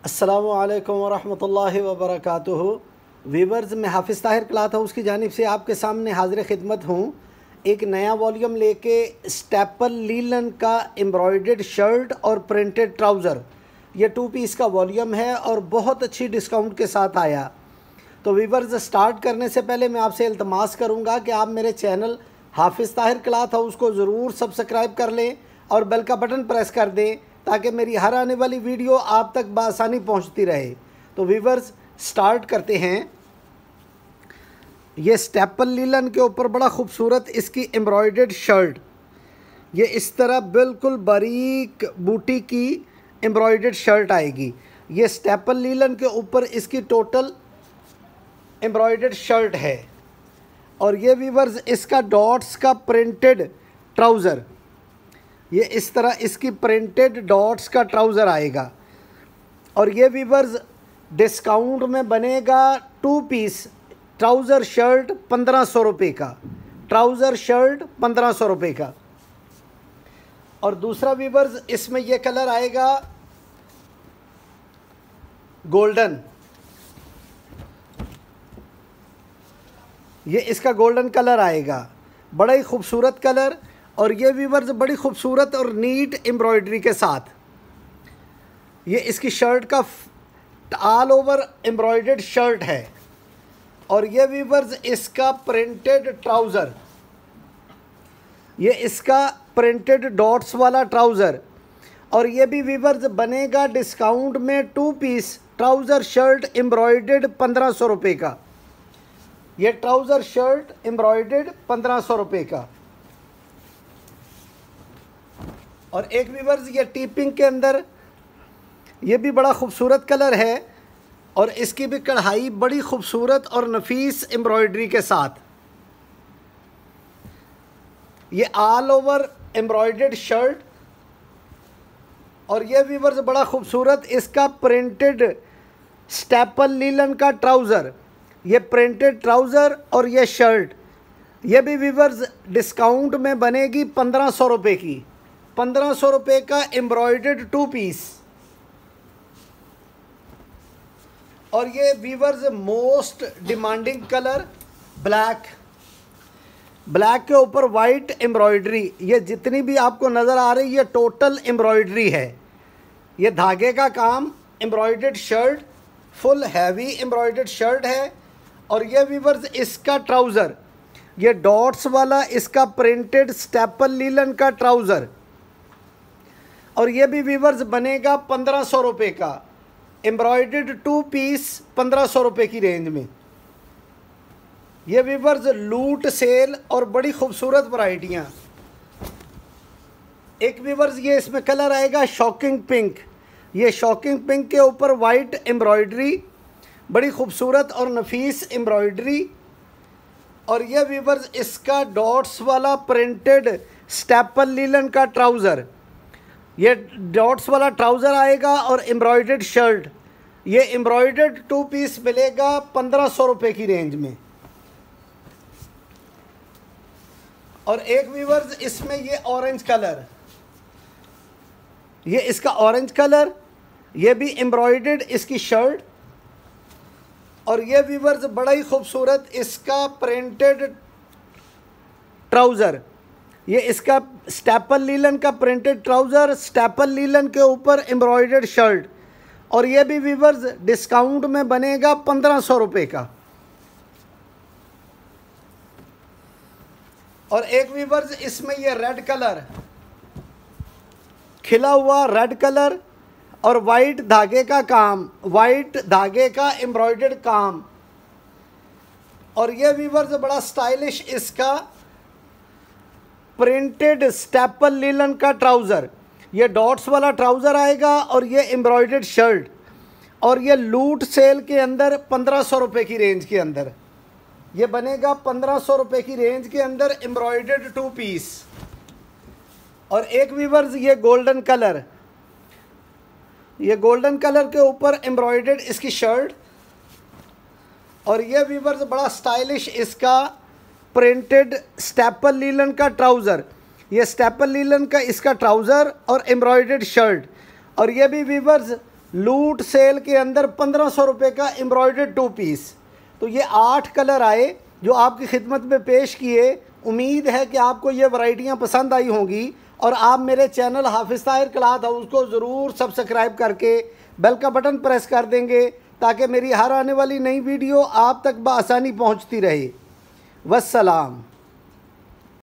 अस्सलामुअलैकुम वरहमतुल्लाहि वबरकातुहू। वीवर्स, मैं हाफिज़ ताहिर क्लॉथ हाउस की जानिब से आपके सामने हाज़िर खिदमत हूँ। एक नया वॉल्यूम लेके स्टेपल लीलन का एम्ब्रॉयडर्ड शर्ट और प्रिंटेड ट्राउज़र, ये 2 पीस का वॉल्यूम है और बहुत अच्छी डिस्काउंट के साथ आया। तो वीवर्स, स्टार्ट करने से पहले मैं आपसे इल्तमास करूँगा कि आप मेरे चैनल हाफिज़ ताहिर क्लॉथ हाउस को ज़रूर सब्सक्राइब कर लें और बेल का बटन प्रेस कर दें ताकि मेरी हर आने वाली वीडियो आप तक बआसानी पहुंचती रहे। तो वीवर्स, स्टार्ट करते हैं। ये स्टेपल लीलन के ऊपर बड़ा खूबसूरत इसकी एम्ब्रॉयडर्ड शर्ट, ये इस तरह बिल्कुल बारीक बूटी की एम्ब्रॉयडर्ड शर्ट आएगी। ये स्टेपल लीलन के ऊपर इसकी टोटल एम्ब्रॉयडर्ड शर्ट है। और ये वीवर्स, इसका डॉट्स का प्रिंटेड ट्राउज़र, ये इस तरह इसकी प्रिंटेड डॉट्स का ट्राउज़र आएगा। और ये वीवर्स डिस्काउंट में बनेगा 2 पीस ट्राउज़र शर्ट 1500 रुपये का, ट्राउज़र शर्ट 1500 रुपये का। और दूसरा वीवर्स, इसमें ये कलर आएगा गोल्डन, ये इसका गोल्डन कलर आएगा, बड़ा ही खूबसूरत कलर। और ये वीवर्स बड़ी खूबसूरत और नीट एम्ब्रॉयडरी के साथ ये इसकी शर्ट का ऑल ओवर एम्ब्रॉयडर्ड शर्ट है। और ये वीवर्स इसका प्रिंटेड ट्राउज़र, ये इसका प्रिंटेड डॉट्स वाला ट्राउज़र। और ये भी वीवर्स बनेगा डिस्काउंट में 2 पीस ट्राउज़र शर्ट एम्ब्रॉयडर्ड 1500 रुपये का। ये ट्राउज़र शर्ट एम्ब्रॉयडर्ड 1500 रुपये का। और एक वीवर्स, ये टीपिंग के अंदर ये भी बड़ा खूबसूरत कलर है और इसकी भी कढ़ाई बड़ी खूबसूरत और नफीस एम्ब्रॉयडरी के साथ। ये ऑल ओवर एम्ब्रॉयडर्ड शर्ट। और ये वीवर्स बड़ा खूबसूरत इसका प्रिंटेड स्टेपल लीलन का ट्राउज़र, ये प्रिंटेड ट्राउज़र और ये शर्ट, ये भी वीवर्स डिस्काउंट में बनेगी 1500 रुपये की, 1500 रुपये का एम्ब्रॉयडर्ड 2 पीस। और ये viewers most demanding colour black, black के ऊपर वाइट एम्ब्रॉयडरी, ये जितनी भी आपको नज़र आ रही है टोटल एम्ब्रॉयडरी है। ये धागे का काम, embroidered shirt, full heavy embroidered shirt है। और ये वीवर्स इसका ट्राउज़र, ये डॉट्स वाला इसका प्रिंटेड स्टेपल लीलन का ट्राउज़र। और ये भी वीवर्स बनेगा 1500 रुपये का, एम्ब्रॉयडर्ड 2 पीस 1500 रुपये की रेंज में। ये वीवर्स लूट सेल और बड़ी खूबसूरत वैरायटियाँ। एक वीवर्स, ये इसमें कलर आएगा शॉकिंग पिंक, ये शॉकिंग पिंक के ऊपर वाइट एम्ब्रॉयडरी, बड़ी खूबसूरत और नफीस एम्ब्रॉयडरी। और ये वीवर्स इसका डॉट्स वाला प्रिंटेड स्टेपल लीलन का ट्राउज़र, ये डॉट्स वाला ट्राउज़र आएगा और एम्ब्रॉयडर्ड शर्ट, ये एम्ब्रॉयडर्ड 2 पीस मिलेगा 1500 रुपये की रेंज में। और एक वीवर्स इसमें ये ऑरेंज कलर, ये इसका ऑरेंज कलर, ये भी एम्ब्रॉयडर्ड इसकी शर्ट। और ये वीवर्स बड़ा ही खूबसूरत इसका प्रिंटेड ट्राउज़र, ये इसका स्टेपल लीलन का प्रिंटेड ट्राउज़र, स्टेपल लीलन के ऊपर एम्ब्रॉयडर्ड शर्ट। और ये भी वीवर्स डिस्काउंट में बनेगा 1500 रुपये का। और एक वीवर्स इसमें ये रेड कलर, खिला हुआ रेड कलर और वाइट धागे का काम, वाइट धागे का एम्ब्रॉयडर्ड काम। और ये वीवर्स बड़ा स्टाइलिश इसका प्रिंटेड स्टेपल लीलन का ट्राउज़र, ये डॉट्स वाला ट्राउज़र आएगा और ये एम्ब्रॉयडर्ड शर्ट। और ये लूट सेल के अंदर 1500 रुपये की रेंज के अंदर ये बनेगा, 1500 रुपये की रेंज के अंदर एम्ब्रॉयडर्ड 2 पीस। और एक वीवर्स, ये गोल्डन कलर, ये गोल्डन कलर के ऊपर एम्ब्रॉयडर्ड इसकी शर्ट। और ये वीवर्स बड़ा स्टाइलिश इसका प्रिंटेड स्टेपल लीलन का ट्राउज़र, ये स्टेपल लीलन का इसका ट्राउज़र और एम्ब्रॉयडर्ड शर्ट। और ये भी वीवर्स लूट सेल के अंदर 1500 रुपये का एम्ब्रॉयडर्ड 2 पीस। तो ये 8 कलर आए जो आपकी खिदमत में पेश किए। उम्मीद है कि आपको ये वैरायटियाँ पसंद आई होंगी और आप मेरे चैनल हाफिज़ ताहिर क्लॉथ हाउस को ज़रूर सब्सक्राइब करके बेल का बटन प्रेस कर देंगे ताकि मेरी हर आने वाली नई वीडियो आप तक बआसानी पहुंचती रहे। वस्सलाम।